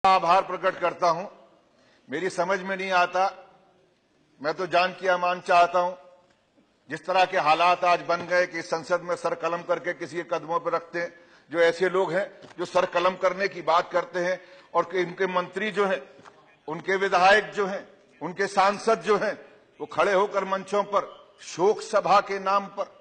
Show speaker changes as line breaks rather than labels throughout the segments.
आभार प्रकट करता हूं। मेरी समझ में नहीं आता, मैं तो जान किया मान चाहता हूं। जिस तरह के हालात आज बन गए कि संसद में सर कलम करके किसी के कदमों पर रखते हैं, जो ऐसे लोग हैं जो सर कलम करने की बात करते हैं और इनके मंत्री जो हैं, उनके विधायक जो हैं, उनके सांसद जो हैं, वो खड़े होकर मंचों पर शोक सभा के नाम पर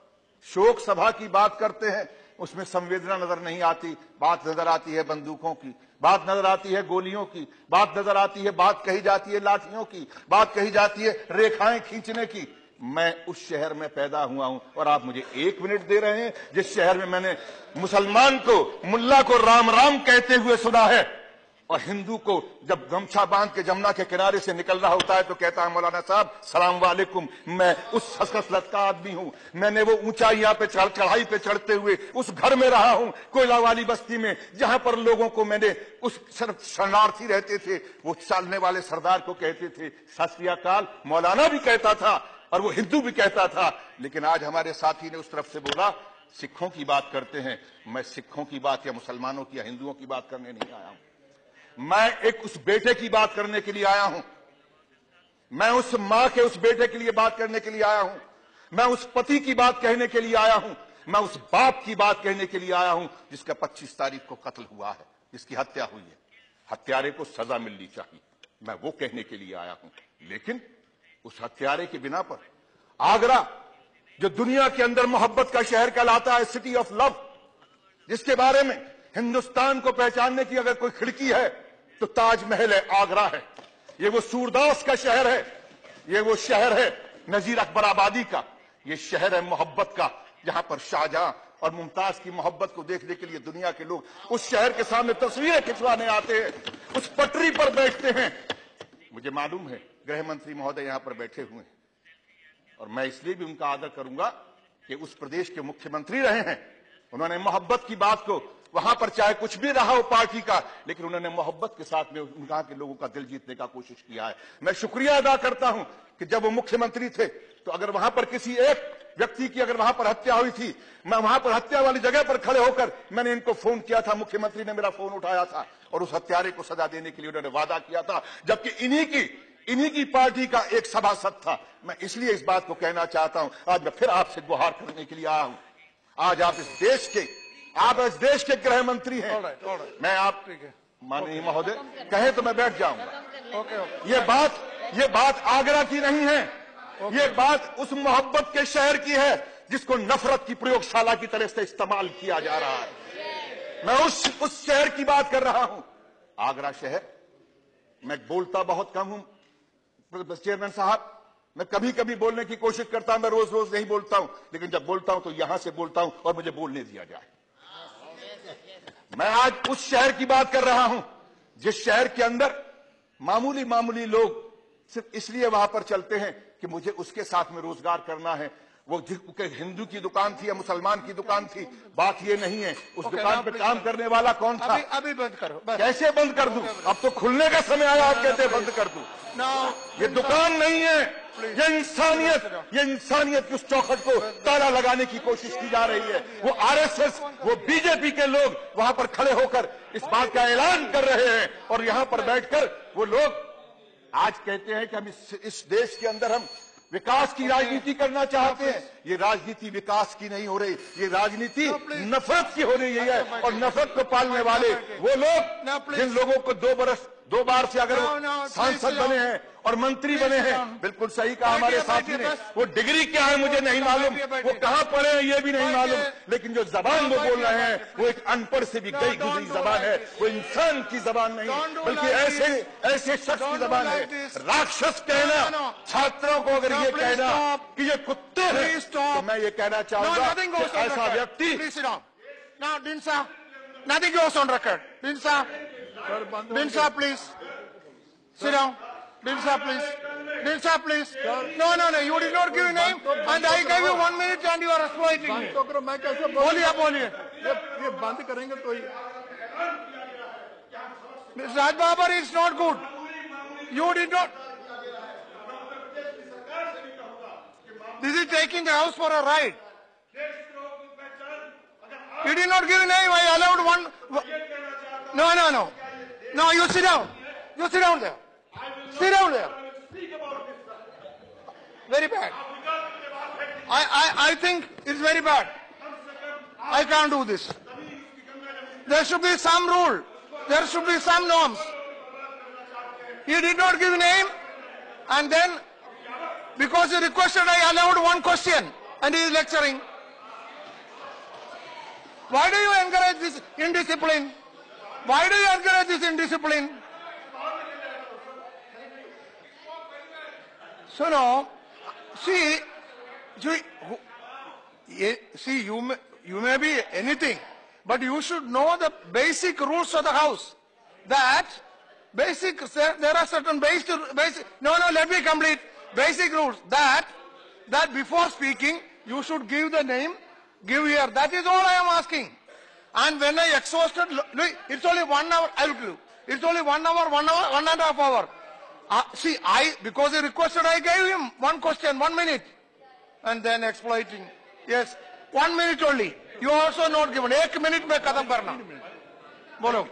शोक सभा की बात करते हैं। उसमें संवेदना नजर नहीं आती, बात नजर आती है बंदूकों की, बात नजर आती है गोलियों की, बात नजर आती है, बात कही जाती है लाठियों की, बात कही जाती है रेखाएं खींचने की। मैं उस शहर में पैदा हुआ हूं और आप मुझे 1 मिनट दे रहे हैं जिस शहर में मैंने मुसलमान को, मुल्ला को राम राम कहते हुए सुना है और हिंदू को जब गमछा बांध के जमुना के किनारे से निकल रहा होता है तो कहता है मौलाना साहब सलाम वालेकुम। मैं उस हसरत का आदमी हूं। मैंने वो ऊंचाइयां पे चढ़ाई पे चढ़ते हुए उस घर में रहा हूं, कोयला वाली बस्ती में, जहां पर लोगों को मैंने उस शरणार्थी रहते थे, वो चलने वाले सरदार को कहते थे सत श्री अकाल। मौलाना भी कहता था और वो हिंदू भी कहता था। लेकिन आज हमारे साथी ने उस तरफ से बोला सिखों की बात करते हैं। मैं सिखों की बात या मुसलमानों की या हिंदुओं की बात करने नहीं आया हूं। मैं एक उस बेटे की बात करने के लिए आया हूं। मैं उस मां के उस बेटे के लिए बात करने के लिए आया हूं। मैं उस पति की बात कहने के लिए आया हूं। मैं उस बाप की बात कहने के लिए आया हूं जिसका 25 तारीख को कत्ल हुआ है, जिसकी हत्या हुई है। हत्यारे को सजा मिलनी चाहिए, मैं वो कहने के लिए आया हूं। लेकिन उस हत्यारे के बिना पर आगरा, जो दुनिया के अंदर मोहब्बत का शहर कहलाता है, सिटी ऑफ लव, जिसके बारे में हिंदुस्तान को पहचानने की अगर कोई खिड़की है तो ताजमहल है, आगरा है। ये वो सूरदास का शहर है, ये वो शहर है नजीर अकबर आबादी का, ये शहर है मोहब्बत का, जहां पर शाहजहां और मुमताज की मोहब्बत को देखने के लिए दुनिया के लोग उस शहर के सामने तस्वीरें खिंचवाने आते हैं, उस पटरी पर बैठते हैं। मुझे मालूम है गृह मंत्री महोदय यहां पर बैठे हुए हैं और मैं इसलिए भी उनका आदर करूंगा कि उस प्रदेश के मुख्यमंत्री रहे हैं। उन्होंने मोहब्बत की बात को, वहां पर चाहे कुछ भी रहा हो पार्टी का, लेकिन उन्होंने मोहब्बत के साथ में उनका के लोगों का दिल जीतने का कोशिश किया है। मैं शुक्रिया अदा करता हूं कि जब वो मुख्यमंत्री थे तो अगर वहां पर किसी एक व्यक्ति की अगर वहां पर हत्या हुई थी, मैं वहां पर हत्या वाली जगह पर खड़े होकर मैंने इनको फोन किया था, मुख्यमंत्री ने मेरा फोन उठाया था और उस हत्यारे को सजा देने के लिए उन्होंने वादा किया था, जबकि इन्हीं की पार्टी का एक सभासद था। मैं इसलिए इस बात को कहना चाहता हूं, आज मैं फिर आपसे गुहार करने के लिए आया हूं। आज आप इस देश के गृह मंत्री हैं। मैं आप माननीय महोदय कहें तो मैं बैठ जाऊंगा। ये बात आगरा की नहीं है, ये बात उस मोहब्बत के शहर की है जिसको नफरत की प्रयोगशाला की तरह से इस्तेमाल किया जा रहा है। मैं उस शहर की बात कर रहा हूं, आगरा शहर। मैं बोलता बहुत कम हूं चेयरमैन साहब, मैं कभी कभी बोलने की कोशिश करता हूं, मैं रोज रोज नहीं बोलता हूं, लेकिन जब बोलता हूं तो यहां से बोलता हूं और मुझे बोलने दिया जाए। मैं आज उस शहर की बात कर रहा हूं जिस शहर के अंदर मामूली लोग सिर्फ इसलिए वहां पर चलते हैं कि मुझे उसके साथ में रोजगार करना है। वो हिंदू की दुकान थी या मुसलमान की दुकान थी, बात ये नहीं है। उस दुकान पे काम करने वाला कौन था?
अभी बंद करो।
कैसे बंद कर दूं? अब तो खुलने का समय आया, आप कहते हैं बंद कर दूं। ये दुकान नहीं है, ये इंसानियत की उस चौखट को ताला लगाने की कोशिश की जा रही है। वो आरएसएस, वो बीजेपी के लोग वहां पर खड़े होकर इस बात का ऐलान कर रहे हैं और यहां पर बैठकर वो लोग आज कहते हैं कि हम इस देश के अंदर हम विकास की राजनीति करना चाहते हैं। ये राजनीति विकास की नहीं हो रही, ये राजनीति नफरत की हो रही है। और नफरत को पालने वाले वो लोग जिन लोगों को 2 बार से अगर सांसद बने हैं और मंत्री बने हैं, बिल्कुल सही कहा हमारे साथी ने, वो डिग्री क्या है मुझे नहीं मालूम, वो कहां पढ़े हैं ये भी नहीं मालूम, लेकिन जो जबान वो बोल रहे हैं वो एक अनपढ़ से भी गई गुजरी जबान है। वो इंसान की जबान नहीं, बल्कि ऐसे शख्स की जबान है। राक्षस कहना छात्रों को, अगर ये कहना कि ये कुत्ते हैं, तो मैं ये कहना चाहूंगा कि ऐसा व्यक्ति।
Nothing goes on record. Dinsa, please. Sit down. Dinsa, please. Dinsa, please. No. You did not give a name, and I gave you 1 minute, and you are exploiting me.
मैं कैसे
बोलिए.
ये बंद करेंगे तो ही।
Mr. Raj Babar, it's not good. You did not. This is taking the house for a ride. You did not give a name. I allowed one. No. No, you sit down. You sit down there. Sit down there. Very bad. I think it's very bad. I can't do this. There should be some rule. There should be some norms. He did not give name, and then because he requested, I allowed one question, and he is lecturing. Why do you encourage this indiscipline? Why do you encourage this indiscipline? So now, see, you may be anything, but you should know the basic rules of the house. That there are certain basic. No, let me complete. Basic rules that before speaking you should give the name, give here. That is all I am asking. And when I exhausted, look, it's only 1 hour. I will give. It's only 1 hour, 1.5 hours. See, because he requested, I gave him one question, 1 minute, and then exploiting. Yes, 1 minute only. You also not given. 1 minute में खत्म करना. बोलो.